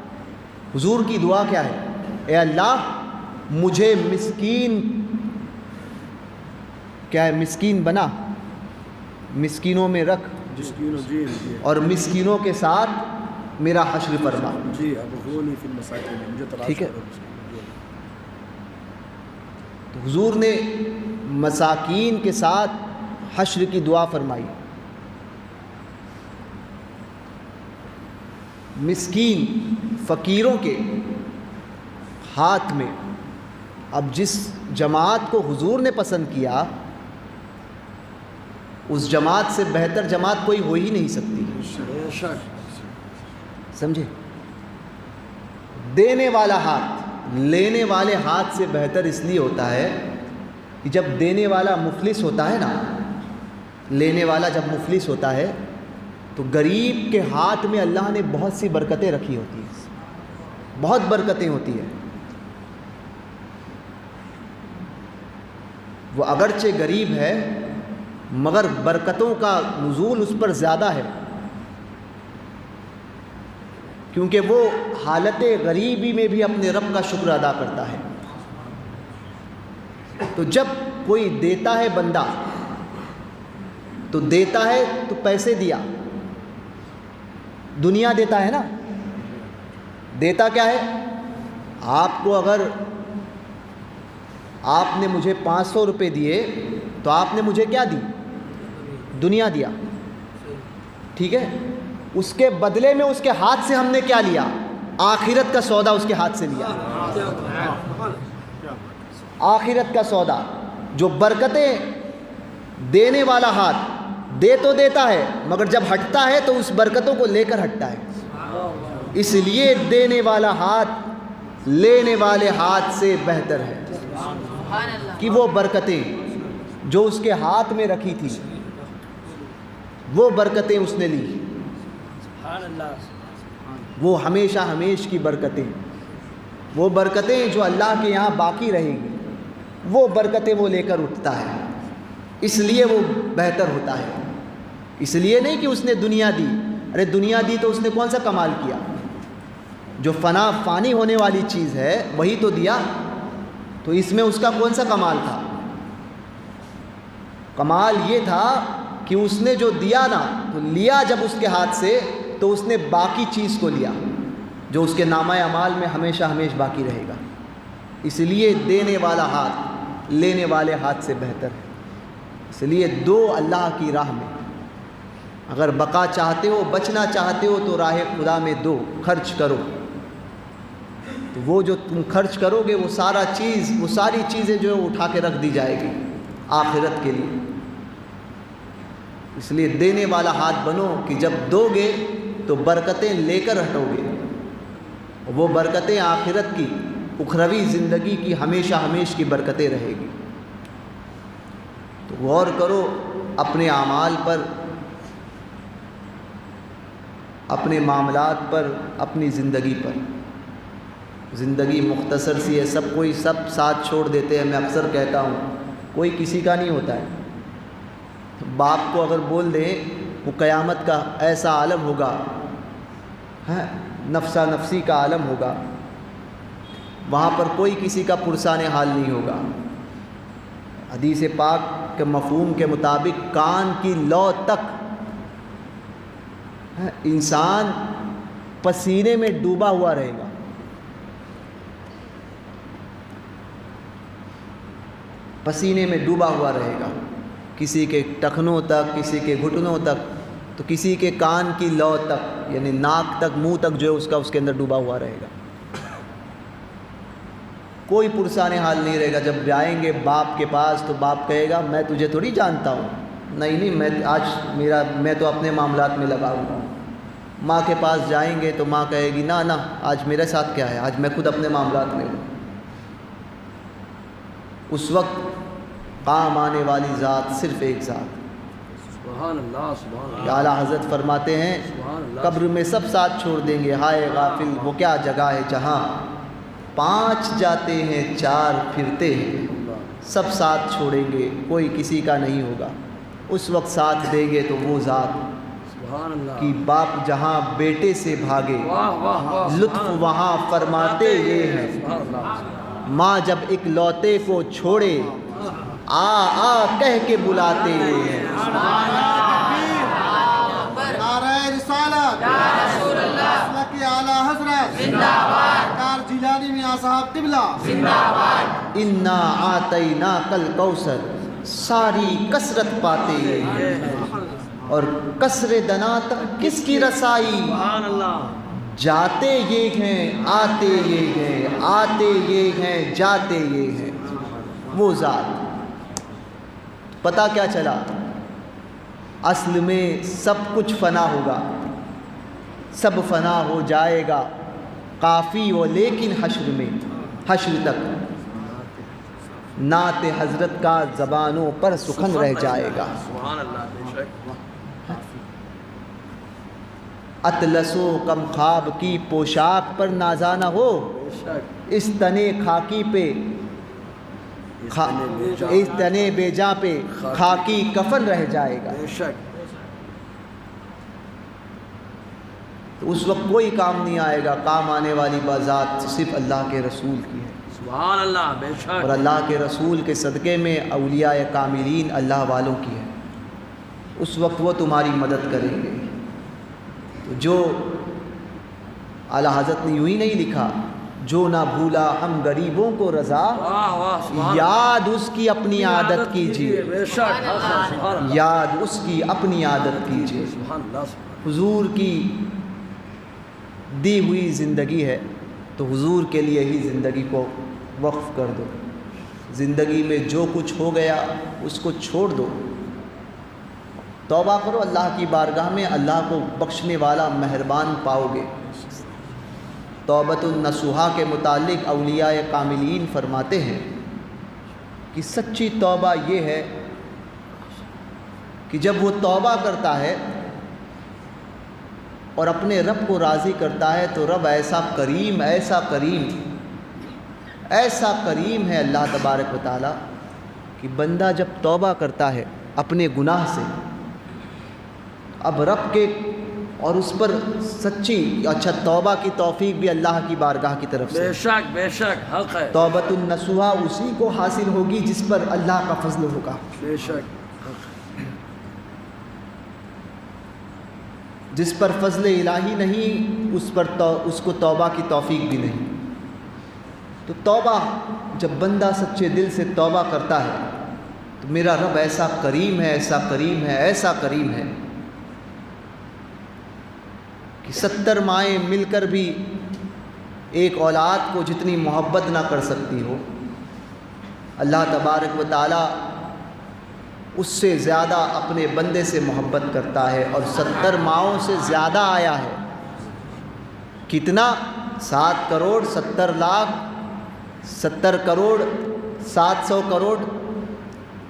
حضور کی دعا کیا ہے؟ اے اللہ مجھے مسکین، کیا ہے، مسکین بنا، مسکینوں میں رکھ، مسکین جی جی اور مسکینوں کے ساتھ میرا حشر فرما. جی اب غونی فی المساکین، مجھے تلاش ٹھیک ہے. کرو. تو حضور نے مساکین کے ساتھ حشر کی دعا فرمائی. مسکین فقیروں کے ہاتھ میں. اب جس جماعت کو حضور نے پسند کیا، اس جماعت سے بہتر جماعت کوئی ہو ہی نہیں سکتی. بے شک. سمجھے؟ دینے والا ہاتھ لینے والے ہاتھ سے بہتر اس لیے ہوتا ہے کہ جب دینے والا مفلس ہوتا ہے نا، لینے والا جب مفلس ہوتا ہے تو غریب کے ہاتھ میں اللہ نے بہت سی برکتیں رکھی ہوتی ہیں، بہت برکتیں ہوتی ہیں. وہ اگرچہ غریب ہے مگر برکتوں کا نزول اس پر زیادہ ہے، کیونکہ وہ حالت غریبی میں بھی اپنے رب کا شکر ادا کرتا ہے. تو جب کوئی دیتا ہے بندہ تو دیتا ہے تو پیسے دیا، دنیا دیتا ہے نا. دیتا کیا ہے؟ آپ کو اگر آپ نے مجھے 500 روپے دیے تو آپ نے مجھے کیا دی؟ دنیا دیا. ٹھیک ہے. اس کے بدلے میں اس کے ہاتھ سے ہم نے کیا لیا؟ آخرت کا سودا اس کے ہاتھ سے لیا. آخرت کا سودا. جو برکتیں دینے والا ہاتھ دے تو دیتا ہے مگر جب ہٹتا ہے تو اس برکتوں کو لے کر ہٹتا ہے. اس لیے دینے والا ہاتھ لینے والے ہاتھ سے بہتر ہے کہ وہ برکتیں جو اس کے ہاتھ میں رکھی تھی وہ برکتیں اس نے لی. وہ ہمیشہ ہمیش کی برکتیں، وہ برکتیں جو اللہ کے یہاں باقی رہے گی، وہ برکتیں وہ لے کر اٹھتا ہے. اس لیے وہ بہتر ہوتا ہے. اس لیے نہیں کہ اس نے دنیا دی. ارے دنیا دی تو اس نے کون سا کمال کیا؟ جو فانی ہونے والی چیز ہے وہی تو دیا. تو اس میں اس کا کون سا کمال تھا؟ کمال یہ تھا کہ اس نے جو دیا نا، تو لیا جب اس کے ہاتھ سے تو اس نے باقی چیز کو لیا جو اس کے نامہ اعمال میں ہمیشہ ہمیش باقی رہے گا. اس لیے دینے والا ہاتھ لینے والے ہاتھ سے بہتر ہے. اس لیے دو اللہ کی راہ میں. اگر بقا چاہتے ہو، بچنا چاہتے ہو تو راہ خدا میں دو، خرچ کرو. تو وہ جو تم خرچ کرو گے وہ ساری چیزیں جو ہے اٹھا کے رکھ دی جائے گی آخرت کے لیے. اس لیے دینے والا ہاتھ بنو کہ جب دو گے تو برکتیں لے کر ہٹو گے. وہ برکتیں آخرت کی، اخروی زندگی کی ہمیشہ ہمیش کی برکتیں رہے گی. تو غور کرو اپنے اعمال پر، اپنے معاملات پر، اپنی زندگی پر. زندگی مختصر سی ہے، سب ساتھ چھوڑ دیتے ہیں. میں اکثر کہتا ہوں کوئی کسی کا نہیں ہوتا ہے. باپ کو اگر بول دیں وہ قیامت کا ایسا عالم ہوگا، نفسا نفسی کا عالم ہوگا، وہاں پر کوئی کسی کا پرسان حال نہیں ہوگا. حدیث پاک کے مفہوم کے مطابق کان کی لو تک انسان پسینے میں ڈوبا ہوا رہے گا. پسینے میں ڈوبا ہوا رہے گا، کسی کے ٹخنوں تک، کسی کے گھٹنوں تک، تو کسی کے کان کی لو تک، یعنی ناک تک، منہ تک جو ہے اس کے اندر ڈوبا ہوا رہے گا. کوئی پرسان حال نہیں رہے گا. جب جائیں گے باپ کے پاس تو باپ کہے گا میں تجھے تھوڑی جانتا ہوں، نہیں میں تو اپنے معاملات میں لگا ہوا ہوں. ماں کے پاس جائیں گے تو ماں کہے گی نہ آج میرے ساتھ کیا ہے، آج میں خود اپنے معاملات میں ہوں. اس وقت کام آنے والی ذات صرف ایک ذات. سبحان اللہ سبحان اللہ. اعلیٰ حضرت فرماتے ہیں قبر میں سب ساتھ چھوڑ دیں گے، ہائے غافل وہ کیا جگہ ہے جہاں 5 جاتے ہیں 4 پھرتے ہیں. سب ساتھ چھوڑیں گے، کوئی کسی کا نہیں ہوگا۔ اس وقت ساتھ دیں گے تو وہ ذات سبحان اللہ کہ باپ جہاں بیٹے سے بھاگے، واہ واہ واہ لطف وہاں فرماتے یہ ہے، سبحان اللہ ماں جب اکلوتے کو چھوڑے، آ آ کہہ کے بلاتے یہ ہے۔ نعرہ رسالت مسلک اعلیٰ حضرت سرکار جیلانی میاں صاحب قبلہ انا آتیناک الکوثر، ساری کثرت پاتے یہ ہے، اور کثر دنا تک کس کی رسائی، سبحان اللہ جاتے یہ ہیں آتے یہ ہیں، آتے یہ ہیں جاتے یہ ہیں، وہ ذات۔ پتہ کیا چلا؟ اصل میں سب کچھ فنا ہوگا، سب فنا ہو جائے گا، کافی وہ لیکن حشر میں، حشر تک نعت حضرت کا زبانوں پر سخن رہ جائے گا۔ سبحان اللہ بے شک اطلس و کم خواب کی پوشاک پر نازانہ ہو، بے شک اس تنے خاکی پہ اس تنے بے جاں پہ خاکی کفن رہ جائے گا۔ بے شک تو اس وقت کوئی کام نہیں آئے گا، کام آنے والی بذات صرف اللہ کے رسول کی ہے، سبحان اللہ بے شک اور اللہ کے رسول کے صدقے میں اولیاء کاملین اللہ والوں کی ہے، اس وقت وہ تمہاری مدد کریں گے۔ تو جو اعلیٰ حضرت نے یوں ہی نہیں لکھا، جو نہ بھولا ہم غریبوں کو رضا، واہ واہ سبحان یاد اس کی اپنی عادت کیجیے، بے شک سبحان اللہ یاد اس کی اپنی عادت کیجیے۔ سبحان اللہ سبحان حضور کی دی ہوئی زندگی ہے تو حضور کے لیے ہی زندگی کو وقف کر دو، زندگی میں جو کچھ ہو گیا اس کو چھوڑ دو، توبہ کرو اللہ کی بارگاہ میں، اللہ کو بخشنے والا مہربان پاؤ گے۔ توبۃ النصوحہ کے متعلق اولیاء کاملین فرماتے ہیں کہ سچی توبہ یہ ہے کہ جب وہ توبہ کرتا ہے اور اپنے رب کو راضی کرتا ہے تو رب ایسا کریم ایسا کریم ایسا کریم ہے اللہ تبارک و تعالی کہ بندہ جب توبہ کرتا ہے اپنے گناہ سے، اب رب کے اور اس پر سچی اچھا توبہ کی توفیق بھی اللہ کی بارگاہ کی طرف سے، بے شک حق ہے توبۃ النصوحہ اسی کو حاصل ہوگی جس پر اللہ کا فضل ہوگا، بے شک جس پر فضل الہی نہیں اس کو توبہ کی توفیق بھی نہیں۔ تو توبہ جب بندہ سچے دل سے توبہ کرتا ہے تو میرا رب ایسا کریم ہے ایسا کریم ہے ایسا کریم ہے کہ 70 مائیں مل کر بھی ایک اولاد کو جتنی محبت نہ کر سکتی ہو، اللہ تبارک و تعالی اس سے زیادہ اپنے بندے سے محبت کرتا ہے، اور 70 ماؤں سے زیادہ آیا ہے۔ کتنا؟ 7 کروڑ 70 لاکھ 70 کروڑ 700 کروڑ،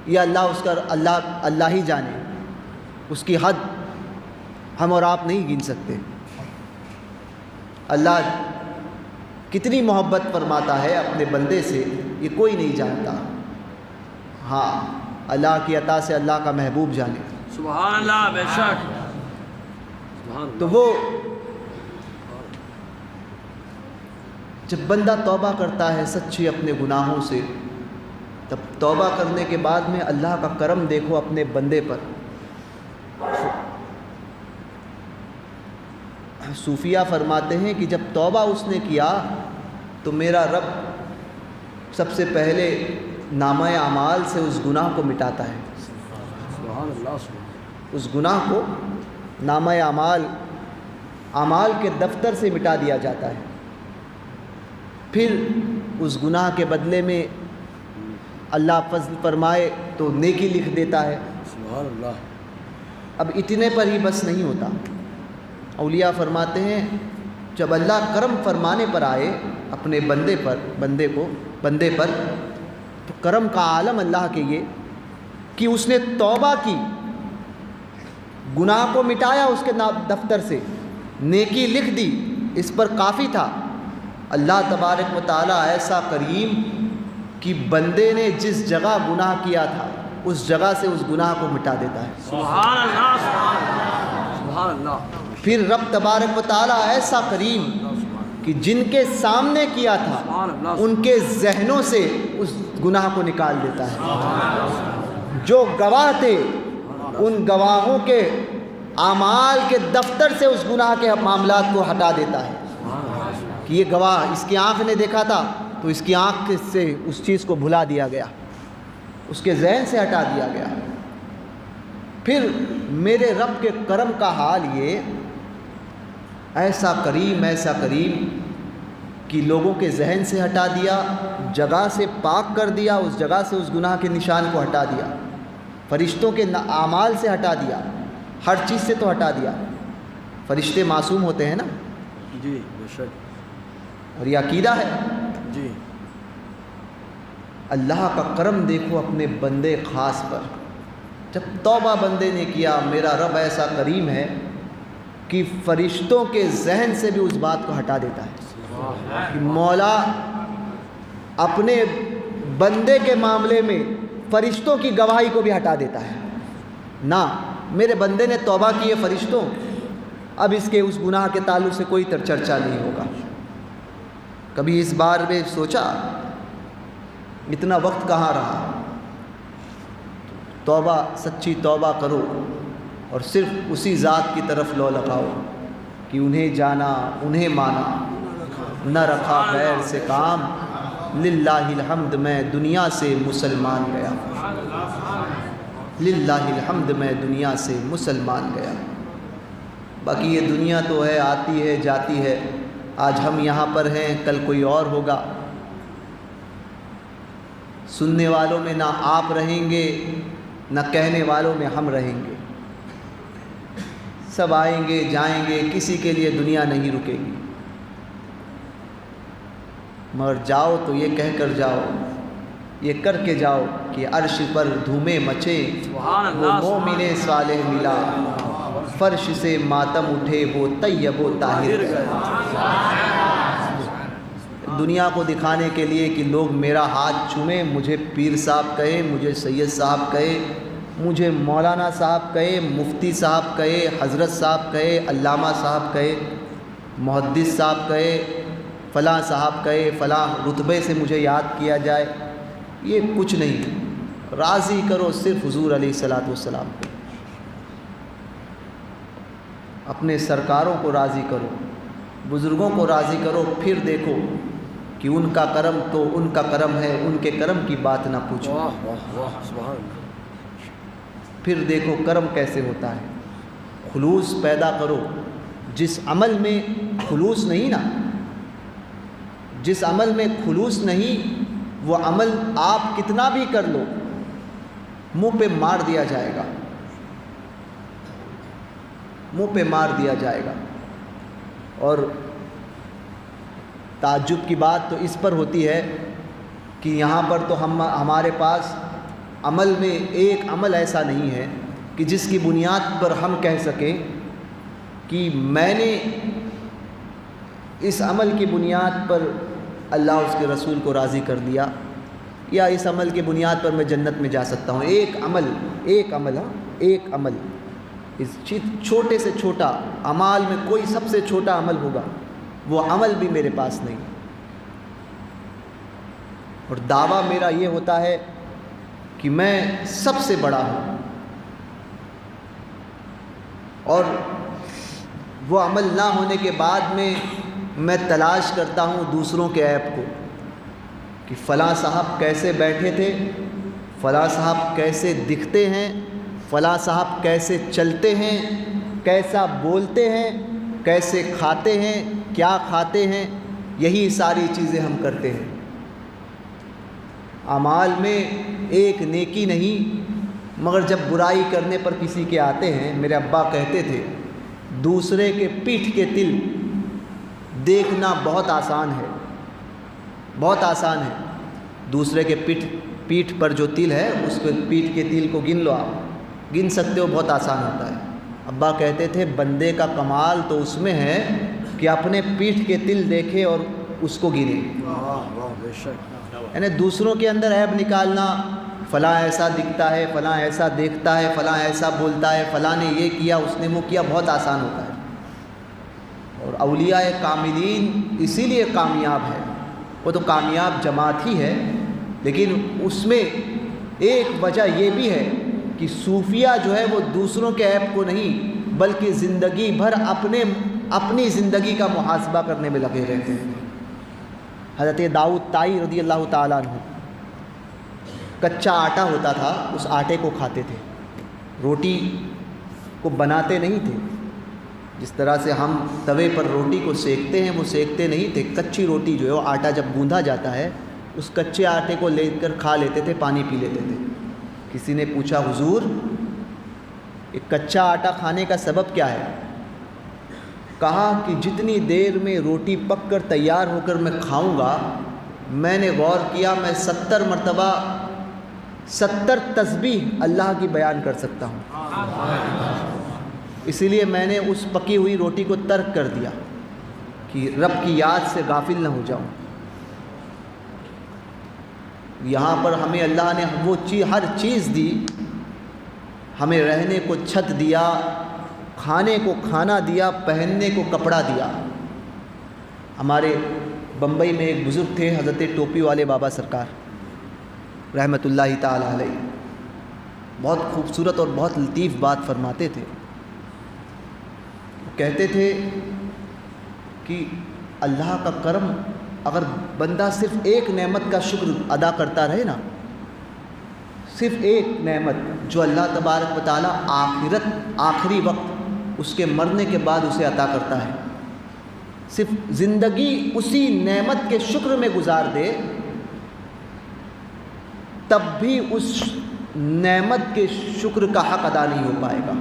یہ اللہ ہی جانے، اس کی حد ہم اور آپ نہیں گن سکتے۔ اللہ کتنی محبت فرماتا ہے اپنے بندے سے یہ کوئی نہیں جانتا، ہاں اللہ کی عطا سے اللہ کا محبوب جانے۔ سبحان اللہ بے شک سبحان اللہ تو وہ جب بندہ توبہ کرتا ہے سچی اپنے گناہوں سے، تب توبہ کرنے کے بعد میں اللہ کا کرم دیکھو اپنے بندے پر۔ صوفیہ فرماتے ہیں کہ جب توبہ اس نے کیا تو میرا رب سب سے پہلے نامہ اعمال سے اس گناہ کو مٹاتا ہے، سبحان اللہ سبحان اس گناہ کو نامہ اعمال کے دفتر سے مٹا دیا جاتا ہے، پھر اس گناہ کے بدلے میں اللہ فضل فرمائے تو نیکی لکھ دیتا ہے۔ سبحان اللہ اب اتنے پر ہی بس نہیں ہوتا، اولیاء فرماتے ہیں جب اللہ کرم فرمانے پر آئے اپنے بندے پر تو کرم کا عالم اللہ کے یہ کہ اس نے توبہ کی، گناہ کو مٹایا اس کے دفتر سے، نیکی لکھ دی، اس پر کافی تھا۔ اللہ تبارک و تعالی ایسا کریم کہ بندے نے جس جگہ گناہ کیا تھا اس جگہ سے اس گناہ کو مٹا دیتا ہے۔ سبحان اللہ سبحان اللہ سبحان اللہ۔ پھر رب تبارک و تعالیٰ ایسا کریم کہ جن کے سامنے کیا تھا ان کے ذہنوں سے اس گناہ کو نکال دیتا ہے۔ جو گواہ تھے ان گواہوں کے اعمال کے دفتر سے اس گناہ کے معاملات کو ہٹا دیتا ہے کہ یہ گواہ اس کی آنکھ نے دیکھا تھا تو اس کی آنکھ سے اس چیز کو بھلا دیا گیا، اس کے ذہن سے ہٹا دیا گیا۔ پھر میرے رب کے کرم کا حال یہ ایسا کریم کہ لوگوں کے ذہن سے ہٹا دیا، جگہ سے پاک کر دیا، اس جگہ سے اس گناہ کے نشان کو ہٹا دیا، فرشتوں کے اعمال سے ہٹا دیا، ہر چیز سے تو ہٹا دیا۔ فرشتے معصوم ہوتے ہیں نا، جی بے شک، اور یہ عقیدہ ہے۔ جی اللہ کا کرم دیکھو اپنے بندے خاص پر، جب توبہ بندے نے کیا، میرا رب ایسا کریم ہے کہ فرشتوں کے ذہن سے بھی اس بات کو ہٹا دیتا ہے کہ مولا اپنے بندے کے معاملے میں فرشتوں کی گواہی کو بھی ہٹا دیتا ہے۔ نہ، میرے بندے نے توبہ کی ہے فرشتوں، اب اس کے اس گناہ کے تعلق سے کوئی چرچا نہیں ہوگا۔ کبھی اس بار میں سوچا اتنا وقت کہاں رہا؟ توبہ، سچی توبہ کرو اور صرف اسی ذات کی طرف لو لگاؤ کہ انہیں جانا، انہیں مانا، نہ رکھا غیر سے کام، للہ الحمد میں دنیا سے مسلمان گیا، للہ الحمد میں دنیا سے مسلمان گیا۔ باقی یہ دنیا تو ہے، آتی ہے جاتی ہے، آج ہم یہاں پر ہیں، کل کوئی اور ہوگا۔ سننے والوں میں نہ آپ رہیں گے نہ کہنے والوں میں ہم رہیں گے، سب آئیں گے جائیں گے، کسی کے لیے دنیا نہیں رکے گی۔ مگر جاؤ تو یہ کہہ کر جاؤ، یہ کر کے جاؤ کہ عرش پر دھومیں مچیں وہ مومن صالح ملا، فرش سے ماتم اٹھے وہ طیب و طاہر۔ دنیا کو دکھانے کے لیے کہ لوگ میرا ہاتھ چومیں، مجھے پیر صاحب کہے، مجھے سید صاحب کہے، مجھے مولانا صاحب کہے، مفتی صاحب کہے، حضرت صاحب کہے، علامہ صاحب کہے، محدث صاحب کہے، فلاں صاحب کہے، فلاں رتبے سے مجھے یاد کیا جائے، یہ کچھ نہیں۔ راضی کرو صرف حضور علیہ الصلوۃ والسلام کو، اپنے سرکاروں کو راضی کرو، بزرگوں کو راضی کرو، پھر دیکھو کہ ان کا کرم تو ان کا کرم ہے، ان کے کرم کی بات نہ پوچھو، واہ واہ واہ سبحان اللہ۔ پھر دیکھو کرم کیسے ہوتا ہے۔ خلوص پیدا کرو، جس عمل میں خلوص نہیں نا، جس عمل میں خلوص نہیں وہ عمل آپ کتنا بھی کر لو منہ پہ مار دیا جائے گا، منہ پہ مار دیا جائے گا۔ اور تعجب کی بات تو اس پر ہوتی ہے کہ یہاں پر تو ہمارے پاس عمل میں ایک عمل ایسا نہیں ہے کہ جس کی بنیاد پر ہم کہہ سکیں کہ میں نے اس عمل کی بنیاد پر اللہ اس کے رسول کو راضی کر دیا، یا اس عمل کی بنیاد پر میں جنت میں جا سکتا ہوں۔ ایک عمل اس چھوٹے سے چھوٹا عمل میں کوئی سب سے چھوٹا عمل ہوگا، وہ عمل بھی میرے پاس نہیں۔ اور دعویٰ میرا یہ ہوتا ہے کہ میں سب سے بڑا ہوں، اور وہ عمل نہ ہونے کے بعد میں تلاش کرتا ہوں دوسروں کے عیب کو کہ فلاں صاحب کیسے بیٹھے تھے، فلاں صاحب کیسے دکھتے ہیں، فلاں صاحب کیسے چلتے ہیں، کیسا بولتے ہیں، کیسے کھاتے ہیں، کیا کھاتے ہیں، یہی ساری چیزیں ہم کرتے ہیں۔ اعمال میں ایک نیکی نہیں، مگر جب برائی کرنے پر کسی کے آتے ہیں، میرے ابا کہتے تھے دوسرے کے پیٹھ کے تل دیکھنا بہت آسان ہے، بہت آسان ہے۔ دوسرے کے پیٹھ پر جو تل ہے اس کے پیٹھ کے تل کو گن لو، آپ گن سکتے ہو، بہت آسان ہوتا ہے۔ ابا کہتے تھے بندے کا کمال تو اس میں ہے کہ اپنے پیٹھ کے تل دیکھے اور اس کو گنے۔ واہ واہ بے شک۔ یعنی دوسروں کے اندر عیب نکالنا، فلاں ایسا دکھتا ہے، فلاں ایسا دیکھتا ہے، فلاں ایسا بولتا ہے، فلاں نے یہ کیا، اس نے وہ کیا، بہت آسان ہوتا ہے۔ اور اولیاء کاملین اسی لیے کامیاب ہے، وہ تو کامیاب جماعت ہی ہے، لیکن اس میں ایک وجہ یہ بھی ہے کہ صوفیہ جو ہے وہ دوسروں کے عیب کو نہیں بلکہ زندگی بھر اپنی زندگی کا محاسبہ کرنے میں لگے رہتے ہیں۔ حضرت داؤد طائی رضی اللہ تعالیٰ عنہ، کچا آٹا ہوتا تھا، اس آٹے کو کھاتے تھے، روٹی کو بناتے نہیں تھے۔ جس طرح سے ہم توے پر روٹی کو سیکتے ہیں وہ سیکتے نہیں تھے، کچی روٹی جو ہے وہ آٹا جب گوندھا جاتا ہے اس کچے آٹے کو لے کر کھا لیتے تھے، پانی پی لیتے تھے۔ کسی نے پوچھا حضور ایک کچا آٹا کھانے کا سبب کیا ہے؟ کہا کہ جتنی دیر میں روٹی پک کر تیار ہو کر میں کھاؤں گا، میں نے غور کیا میں 70 مرتبہ 70 تسبیح اللہ کی بیان کر سکتا ہوں، اسی لیے میں نے اس پکی ہوئی روٹی کو ترک کر دیا کہ رب کی یاد سے غافل نہ ہو جاؤں۔ یہاں پر ہمیں اللہ نے وہ ہر چیز دی، ہمیں رہنے کو چھت دیا، کھانے کو کھانا دیا، پہننے کو کپڑا دیا۔ ہمارے بمبئی میں ایک بزرگ تھے حضرت ٹوپی والے بابا سرکار رحمۃ اللہ تعالی علیہ، بہت خوبصورت اور بہت لطیف بات فرماتے تھے۔ کہتے تھے کہ اللہ کا کرم، اگر بندہ صرف ایک نعمت کا شکر ادا کرتا رہے نا، صرف ایک نعمت جو اللہ تبارک و تعالیٰ آخری وقت اس کے مرنے کے بعد اسے عطا کرتا ہے، صرف زندگی اسی نعمت کے شکر میں گزار دے، تب بھی اس نعمت کے شکر کا حق ادا نہیں ہو پائے گا۔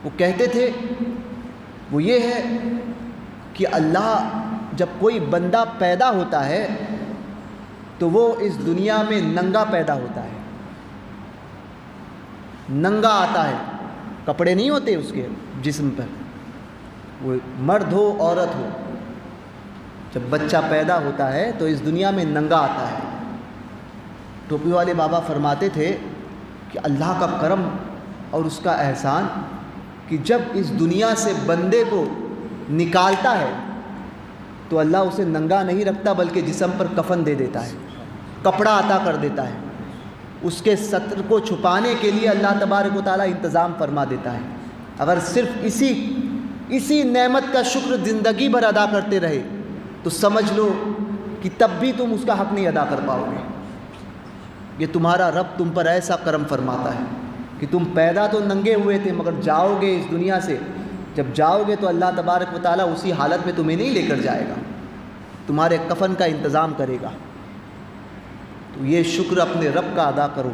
وہ کہتے تھے وہ یہ ہے کہ اللہ جب کوئی بندہ پیدا ہوتا ہے تو وہ اس دنیا میں ننگا پیدا ہوتا ہے، ننگا آتا ہے، کپڑے نہیں ہوتے اس کے جسم پر، وہ مرد ہو عورت ہو، جب بچہ پیدا ہوتا ہے تو اس دنیا میں ننگا آتا ہے۔ ٹوپی والے بابا فرماتے تھے کہ اللہ کا کرم اور اس کا احسان کہ جب اس دنیا سے بندے کو نکالتا ہے تو اللہ اسے ننگا نہیں رکھتا بلکہ جسم پر کفن دے دیتا ہے، کپڑا عطا کر دیتا ہے، اس کے ستر کو چھپانے کے لیے اللہ تبارک و تعالیٰ انتظام فرما دیتا ہے۔ اگر صرف اسی نعمت کا شکر زندگی بھر ادا کرتے رہے تو سمجھ لو کہ تب بھی تم اس کا حق نہیں ادا کر پاؤ گے۔ یہ تمہارا رب تم پر ایسا کرم فرماتا ہے کہ تم پیدا تو ننگے ہوئے تھے مگر جاؤ گے اس دنیا سے، جب جاؤ گے تو اللہ تبارک و تعالیٰ اسی حالت میں تمہیں نہیں لے کر جائے گا، تمہارے کفن کا انتظام کرے گا۔ تو یہ شکر اپنے رب کا ادا کرو،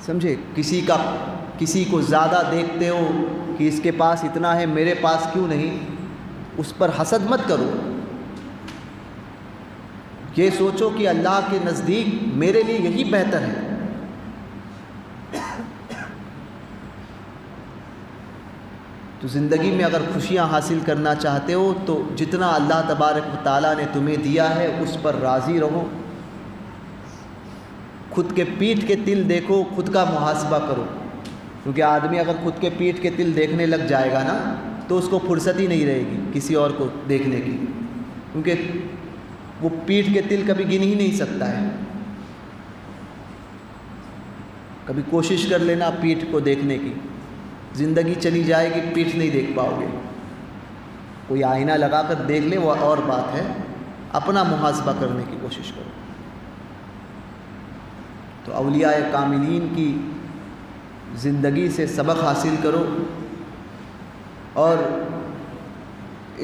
سمجھے؟ کسی کو زیادہ دیکھتے ہو کہ اس کے پاس اتنا ہے میرے پاس کیوں نہیں، اس پر حسد مت کرو، یہ سوچو کہ اللہ کے نزدیک میرے لیے یہی بہتر ہے۔ تو زندگی میں اگر خوشیاں حاصل کرنا چاہتے ہو تو جتنا اللہ تبارک و تعالیٰ نے تمہیں دیا ہے اس پر راضی رہو، خود کے پیٹھ کے تل دیکھو، خود کا محاسبہ کرو، کیونکہ آدمی اگر خود کے پیٹھ کے تل دیکھنے لگ جائے گا نا تو اس کو فرصت ہی نہیں رہے گی کسی اور کو دیکھنے کی، کیونکہ وہ پیٹھ کے تل کبھی گن ہی نہیں سکتا ہے۔ کبھی کوشش کر لینا پیٹھ کو دیکھنے کی، زندگی چلی جائے گی پیٹھ نہیں دیکھ پاؤ گے۔ کوئی آئینہ لگا کر دیکھ لے وہ اور بات ہے، اپنا محاسبہ کرنے کی کوشش کرو۔ تو اولیاء کاملین کی زندگی سے سبق حاصل کرو، اور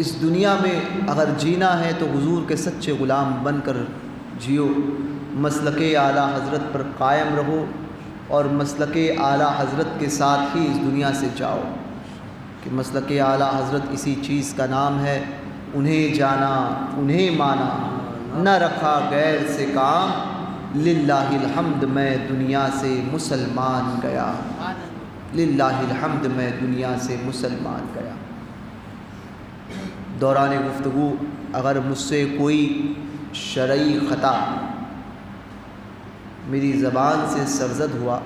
اس دنیا میں اگر جینا ہے تو حضور کے سچے غلام بن کر جیو، مسلک اعلیٰ حضرت پر قائم رہو، اور مسلک اعلیٰ حضرت کے ساتھ ہی اس دنیا سے جاؤ، کہ مسلک اعلیٰ حضرت اسی چیز کا نام ہے، انہیں جانا انہیں مانا، نہ رکھا غیر سے کام، للہ الحمد میں دنیا سے مسلمان گیا، للہ الحمد میں دنیا سے مسلمان گیا۔ دوران گفتگو اگر مجھ سے کوئی شرعی خطا میری زبان سے سرزد ہوا،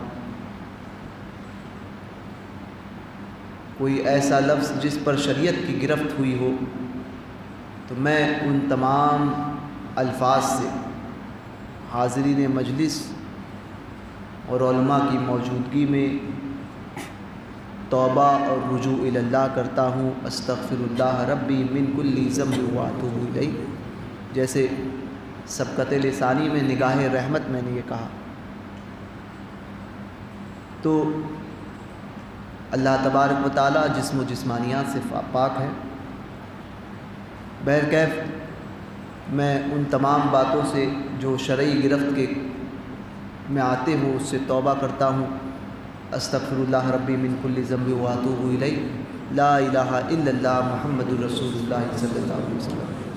کوئی ایسا لفظ جس پر شریعت کی گرفت ہوئی ہو، تو میں ان تمام الفاظ سے حاضرین مجلس اور علماء کی موجودگی میں توبہ اور رجوع الی اللہ کرتا ہوں۔ استغفر اللہ ربی من کل ذنب واتوب الیہ، جیسے سبقت لسانی میں نگاہ رحمت میں نے یہ کہا۔ تو اللہ تبارک و تعالیٰ جسم و جسمانیات سے پاک ہے۔ بہرکیف میں ان تمام باتوں سے جو شرعی گرفت کے میں آتے ہوں اس سے توبہ کرتا ہوں۔ استغفر اللہ ربی من کل ذنب واتوب الیہ، لا الہ الا اللہ محمد الرسول اللہ صلی اللہ علیہ وسلم۔